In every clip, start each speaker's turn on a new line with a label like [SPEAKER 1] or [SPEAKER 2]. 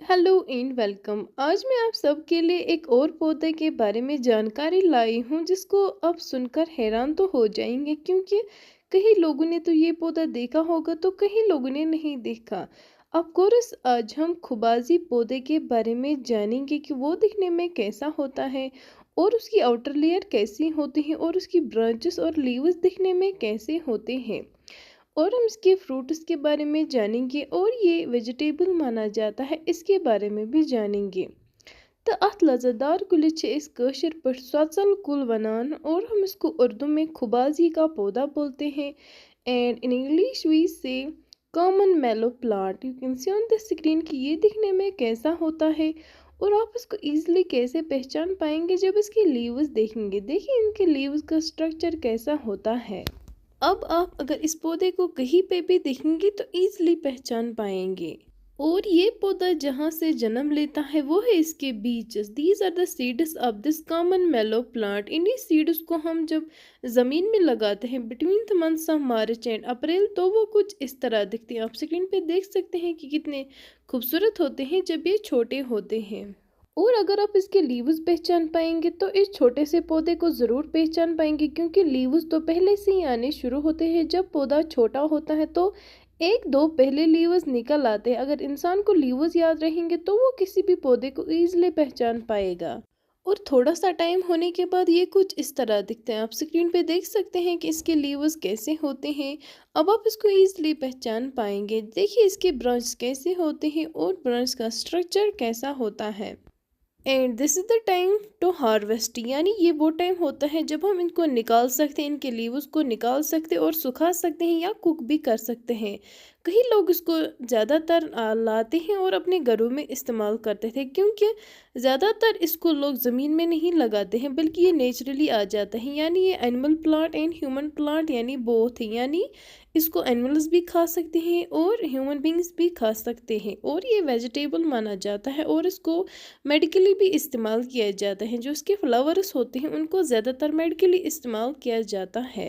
[SPEAKER 1] Hello and welcome. आज मैं आप सबके लिए एक और पौधे के बारे में जानकारी लाई हूँ जिसको आप सुनकर हैरान तो हो जाएंगे, क्योंकि कई लोगों ने तो ये पौधा देखा होगा तो कई लोगों ने नहीं देखा। ऑफ कोर्स आज हम खुबाजी पौधे के बारे में जानेंगे कि वो दिखने में कैसा होता है और उसकी आउटर लेयर कैसी होती है और उसकी ब्रांचेस और लीव्स दिखने में कैसे होते हैं। और हम इसके फ्रूट्स के बारे में जानेंगे और ये वेजिटेबल माना जाता है इसके बारे में भी जानेंगे। तो अत लज़ादार कुलिच इस कशर पर सचल कुल वनान और हम इसको उर्दू में खुबाजी का पौधा बोलते हैं। एंड इन इंग्लिश वी से common mallow plant. You can see on the screen कि ये दिखने में कैसा होता है और आप इसको इजीली कैसे पहचान पाएंगे जब इसके लीव्स देखेंगे। देखिए इनके लीव्स का स्ट्रक्चर कैसा होता है। अब आप अगर इस पौधे को कहीं पे भी देखेंगे तो ईजिली पहचान पाएंगे। और ये पौधा जहाँ से जन्म लेता है वो है इसके बीज। These are the seeds of this common mallow plant. इन्हीं सीड्स को हम जब ज़मीन में लगाते हैं between the months of March and April तो वो कुछ इस तरह दिखते हैं। आप स्क्रीन पे देख सकते हैं कि कितने खूबसूरत होते हैं जब ये छोटे होते हैं। और अगर आप इसके लीव्स पहचान पाएंगे तो इस छोटे से पौधे को ज़रूर पहचान पाएंगे, क्योंकि लीव्स तो पहले से ही आने शुरू होते हैं। जब पौधा छोटा होता है तो एक दो पहले लीव्स निकल आते हैं। अगर इंसान को लीव्स याद रहेंगे तो वो किसी भी पौधे को ईजिली पहचान पाएगा। और थोड़ा सा टाइम होने के बाद ये कुछ इस तरह दिखते हैं। आप स्क्रीन पे देख सकते हैं कि इसके लीव्स कैसे होते हैं। अब आप इसको ईजिली पहचान पाएंगे। देखिए इसके ब्रांच कैसे होते हैं और ब्रांच का स्ट्रक्चर कैसा होता है। And this is the time to harvest, यानी ये वो टाइम होता है जब हम इनको निकाल सकते हैं, इनके लीव्स को निकाल सकते हैं और सुखा सकते हैं या कुक भी कर सकते हैं। कई लोग इसको ज़्यादातर लाते हैं और अपने घरों में इस्तेमाल करते थे, क्योंकि ज़्यादातर इसको लोग ज़मीन में नहीं लगाते हैं बल्कि ये नेचुरली आ जाता है। यानी ये animal plant and human plant यानी बोथ है। यानी इसको एनिमल्स भी खा सकते हैं और ह्यूमन बींग्स भी खा सकते हैं। और ये वेजिटेबल माना जाता है और इसको मेडिकली भी इस्तेमाल किया जाता है। जो इसके फ्लावर्स होते हैं उनको ज़्यादातर मेडिकली इस्तेमाल किया जाता है।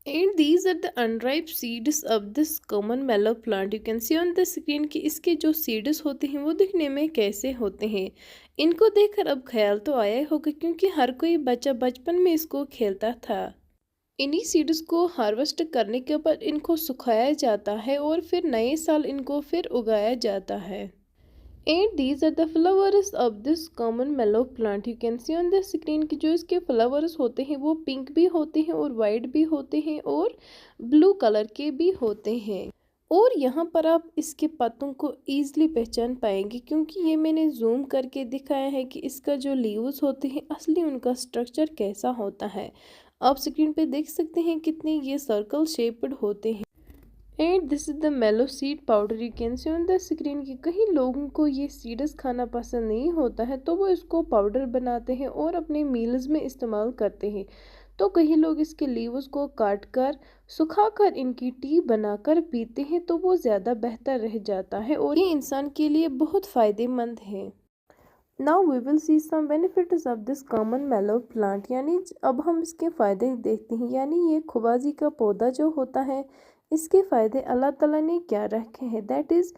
[SPEAKER 1] And these are the unripe seeds of this common mallow plant. You can see on the screen कि इसके जो सीड्स होते हैं वो दिखने में कैसे होते हैं। इनको देखकर अब ख्याल तो आया होगा, क्योंकि हर कोई बच्चा बचपन में इसको खेलता था। इन्हीं सीड्स को हार्वेस्ट करने के बाद इनको सुखाया जाता है और फिर नए साल इनको फिर उगाया जाता है। And these are the flowers of this common mellow plant. You can see on the screen कि जो इसके flowers होते हैं वो पिंक भी होते हैं और वाइट भी होते हैं और ब्लू कलर के भी होते हैं। और यहाँ पर आप इसके पत्तों को ईजिली पहचान पाएंगे, क्योंकि ये मैंने जूम करके दिखाया है कि इसका जो लीव्स होते हैं असली उनका स्ट्रक्चर कैसा होता है। आप स्क्रीन पे देख सकते हैं कितने ये सर्कल शेप्ड होते हैं। एंड दिस इज़ द मेलो seed powder. You can see on the screen कि कई लोगों को ये सीड्स खाना पसंद नहीं होता है तो वो इसको पाउडर बनाते हैं और अपने मील्स में इस्तेमाल करते हैं। तो कई लोग इसके लीव्स को काट कर सुखा कर इनकी टी बनाकर पीते हैं तो वो ज़्यादा बेहतर रह जाता है और ये इंसान के लिए बहुत फ़ायदेमंद है। Now we will see some benefits of this common mallow plant. यानी अब हम इसके फ़ायदे देखते हैं। यानी ये खुबाजी का पौधा जो होता है इसके फ़ायदे अल्लाह ताला ने क्या रखे हैं। दैट इज़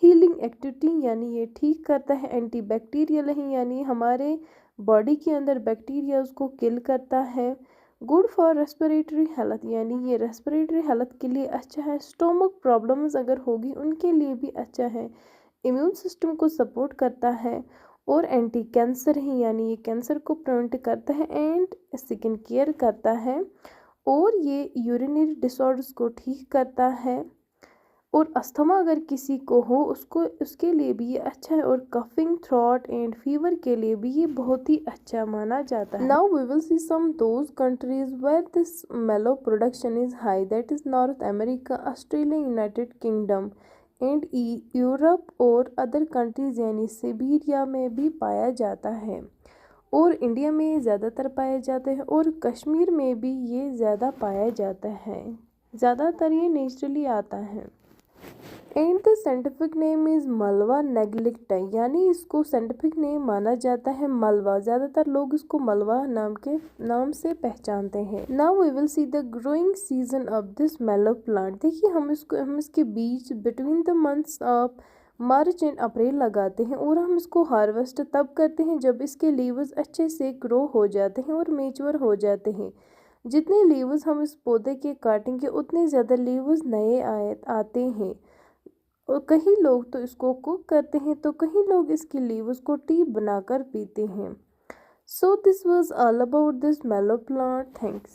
[SPEAKER 1] हीलिंग एक्टिविटी, यानी ये ठीक करता है। एंटी बैक्टीरियल है, यानी हमारे बॉडी के अंदर बैक्टीरिया उसको किल करता है। गुड फॉर रेस्पिरेटरी हेल्थ, यानी ये रेस्पिरेटरी हेल्थ के लिए अच्छा है। स्टोमक प्रॉब्लम्स अगर होगी उनके लिए भी अच्छा है। इम्यून सिस्टम को सपोर्ट करता है और एंटी कैंसर है, यानी ये कैंसर को प्रिवेंट करता है एंड स्किन केयर करता है। और ये यूरिनरी डिसऑर्डर्स को ठीक करता है। और अस्थमा अगर किसी को हो उसको उसके लिए भी ये अच्छा है। और कफिंग थ्रॉट एंड फीवर के लिए भी ये बहुत ही अच्छा माना जाता है। Now we will see some those countries where this mallow production is high, that is North America, Australia, United Kingdom and Europe और अदर कंट्रीज, यानी सिबेरिया में भी पाया जाता है। और इंडिया में ज़्यादातर पाया जाता है और कश्मीर में भी ये ज़्यादा पाया जाता है। ज़्यादातर ये नेचुरली आता है। And the scientific name is मलवा नेग्लिक्टा, यानी इसको साइंटिफिक नेम माना जाता है मलवा। ज़्यादातर लोग इसको मलवा नाम से पहचानते हैं। Now we will see the growing season of this mallow plant. देखिए हम इसके बीच between the months of March and April लगाते हैं और हम इसको हार्वेस्ट तब करते हैं जब इसके लीव्स अच्छे से ग्रो हो जाते हैं और मैच्योर हो जाते हैं। जितने लीव्स हम इस पौधे के काटेंगे उतने ज़्यादा लीव्स नए आते हैं। और कई लोग तो इसको कुक करते हैं तो कई लोग इसकी लीव्स को टी बनाकर पीते हैं। So this was all about this mallow plant. Thanks.